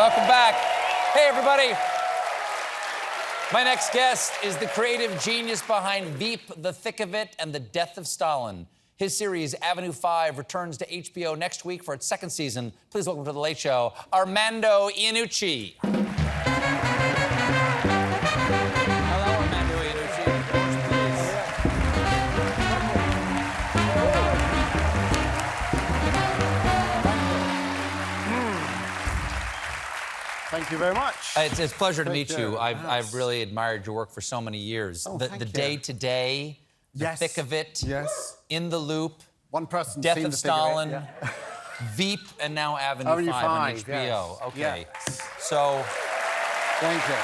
Welcome back. Hey, everybody. My next guest is the creative genius behind Veep, The Thick of It, and The Death of Stalin. His series, Avenue 5, returns to HBO next week for its second season. Please welcome to The Late Show, Armando Iannucci. Hello, Armando Iannucci. Thank you very much. It's a pleasure to meet you. I've really admired your work for so many years. Oh, the thank you. day-to-day, The Yes. Thick of It, Yes. In the Loop, One person Death seen of the figure eight, Stalin, yeah. Veep, and now Avenue Avenue 5 on 5, HBO. yes. Okay. Yes. So Thank you.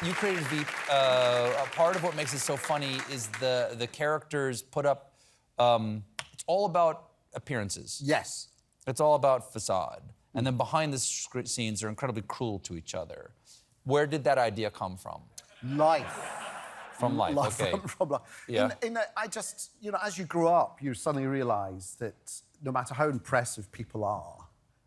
you created Veep. A part of what makes it so funny is the characters put up. It's all about appearances. Yes. It's all about facade. And then behind the scenes, they're incredibly cruel to each other. Where did that idea come from? Life. From life, okay. From life. Yeah. I just, as you grow up, you suddenly realise that no matter how impressive people are,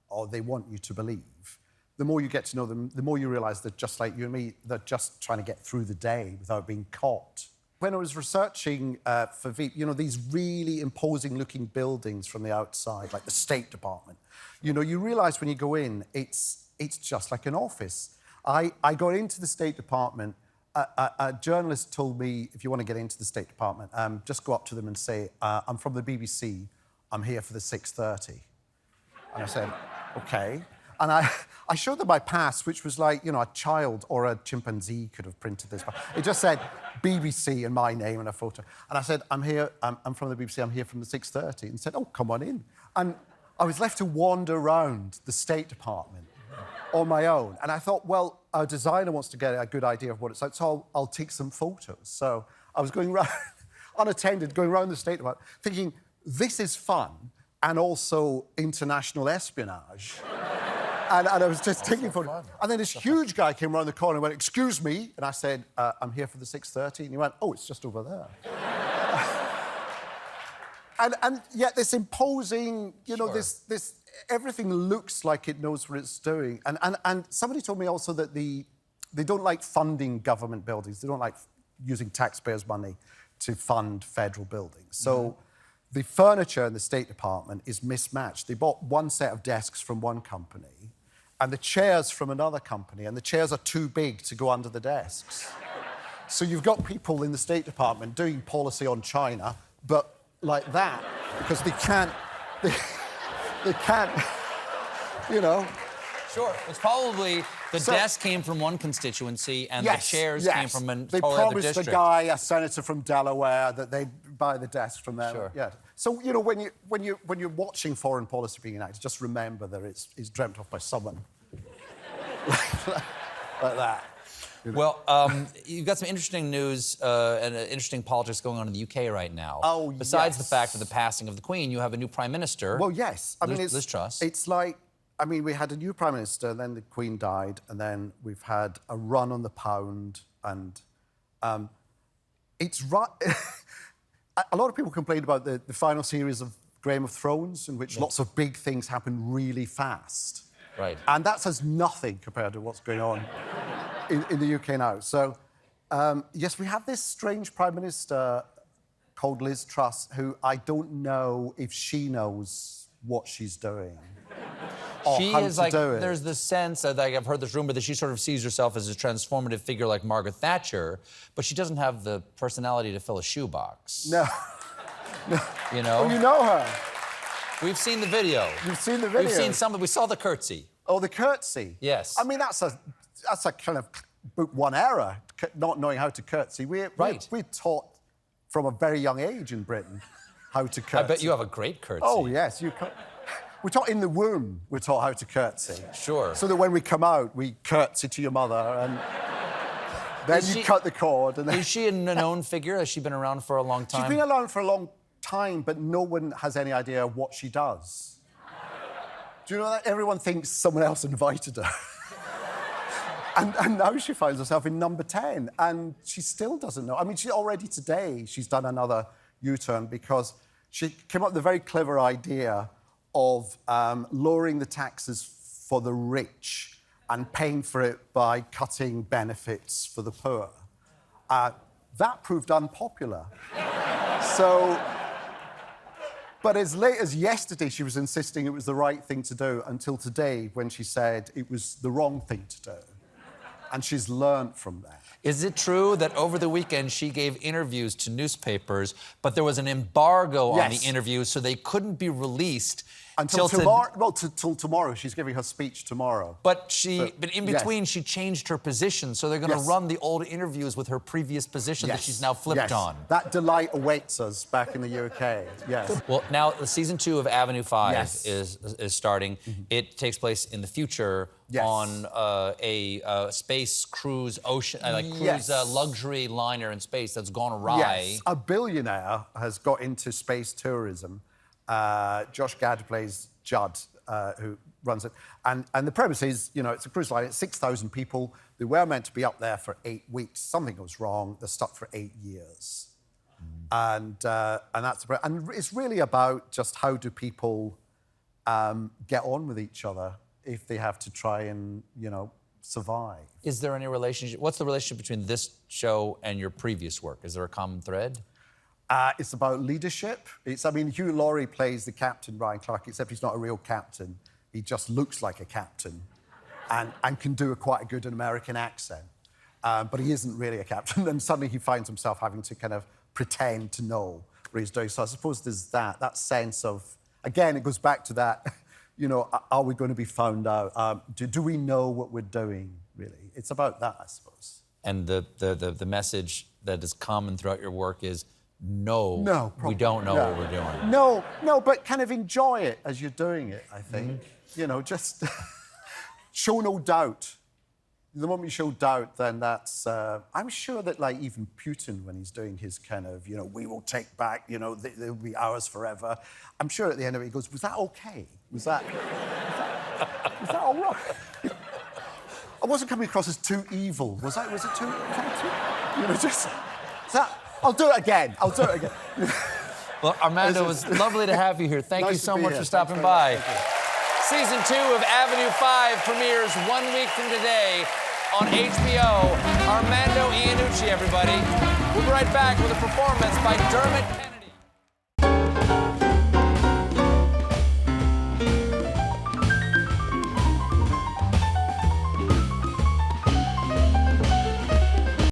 or they want you to believe, the more you get to know them, the more you realise that just like you and me, they're just trying to get through the day without being caught. When I was researching for Veep, these really imposing-looking buildings from the outside, like the State Department, you realise when you go in, it's just like an office. I got into the State Department. A journalist told me, if you want to get into the State Department, just go up to them and say, I'm from the BBC, I'm here for the 6:30. And I said, OK. And I showed them my pass, which was like, a child or a chimpanzee could have printed this. It just said BBC and my name and a photo. And I said, I'm from the BBC, I'm here from the 6:30. And he said, oh, come on in. And I was left to wander around the State Department on my own. And I thought, well, our designer wants to get a good idea of what it's like, so I'll take some photos. So I was going around, unattended, going around the State Department, thinking, this is fun and also international espionage. And I was just taking photos. And then this huge guy came around the corner and went, excuse me. And I said, I'm here for the 6:30. And he went, oh, it's just over there. And yet this imposing, Sure. this everything looks like it knows what it's doing. And somebody told me also that they don't like funding government buildings. They don't like using taxpayers' money to fund federal buildings. So the furniture in the State Department is mismatched. They bought one set of desks from one company and the chairs from another company, and the chairs are too big to go under the desks. So you've got people in the State Department doing policy on China, but like that, because they can't, they can't, Sure. It's probably the desk came from one constituency and Yes, the chairs yes. came from a They totally other promised district. the guy, a senator from Delaware, that they'd buy the desk from them. Sure. Yeah. So when you're watching foreign policy being enacted, just remember that it's dreamt of by someone like that. Well, you've got some interesting news and interesting politics going on in the UK right now. Oh, Besides the yes. fact of the passing of the Queen, you have a new Prime Minister. Well, yes. Liz Truss. It's like, we had a new Prime Minister, then the Queen died, and then we've had a run on the pound, and it's right. A lot of people complained about the final series of Game of Thrones, in which lots of big things happen really fast. Right. And that says nothing compared to what's going on in the UK now. So, yes, we have this strange Prime Minister called Liz Truss, who I don't know if she knows what she's doing. She is like, there's the sense, like I've heard this rumor, that she sort of sees herself as a transformative figure like Margaret Thatcher, but she doesn't have the personality to fill a shoebox. No. You know? Oh, you know her. We've seen the video. You've seen the video? We've seen some, we saw the curtsy. Oh, the curtsy? Yes. That's a kind of book one error, not knowing how to curtsy. We're taught from a very young age in Britain how to curtsy. I bet you have a great curtsy. Oh, yes. We're taught in the womb, we're taught how to curtsy. Sure. So that when we come out, we curtsy to your mother, and then you cut the cord. And then... Is she a known figure? Has she been around for a long time? She's been around for a long time, but no one has any idea what she does. Do you know that? Everyone thinks someone else invited her. and now she finds herself in number 10, and she still doesn't know. She's done another U-turn because she came up with a very clever idea of lowering the taxes for the rich and paying for it by cutting benefits for the poor. That proved unpopular. So, but as late as yesterday, she was insisting it was the right thing to do until today when she said it was the wrong thing to do. And she's learned from that. Is it true that over the weekend she gave interviews to newspapers, but there was an embargo on the interviews, so they couldn't be released until tomorrow? Well, till tomorrow. She's giving her speech tomorrow. But in between, she changed her position, so they're going to run the old interviews with her previous position that she's now flipped on. That delight awaits us back in the UK. Yes. Well, now season 2 of Avenue 5 is starting. It takes place in the future on a space cruise luxury liner in space that's gone awry. Yes, a billionaire has got into space tourism. Josh Gad plays Judd, who runs it. And the premise is, you know, it's a cruise line, it's 6,000 people. They were meant to be up there for 8 weeks. Something goes wrong. They're stuck for 8 years. And it's really about just how do people get on with each other if they have to try and, you know, survive. Is there any relationship? What's the relationship between this show and your previous work? Is there a common thread? It's about leadership. I mean, Hugh Laurie plays the captain, Ryan Clark, except he's not a real captain. He just looks like a captain and can do quite a good American accent. But he isn't really a captain. And suddenly he finds himself having to kind of pretend to know what he's doing. So I suppose there's that sense of, again, it goes back to that, you know, are we going to be found out? Do we know what we're doing, really? It's about that, I suppose. And the message that is common throughout your work is, no, we don't know what we're doing. No, but kind of enjoy it as you're doing it, I think. You know, just show no doubt. The moment you show doubt, then that's... I'm sure that, like, even Putin, when he's doing his kind of, you know, we will take back, you know, they'll be ours forever, I'm sure at the end of it he goes, was that OK? Was that all right? I wasn't coming across as too evil. Was it too... You know, just... I'll do it again. Well, Armando, it was lovely to have you here. Thank you so much for stopping by. Season 2 of Avenue 5 premieres 1 week from today on HBO. Armando Iannucci, everybody. We'll be right back with a performance by Dermot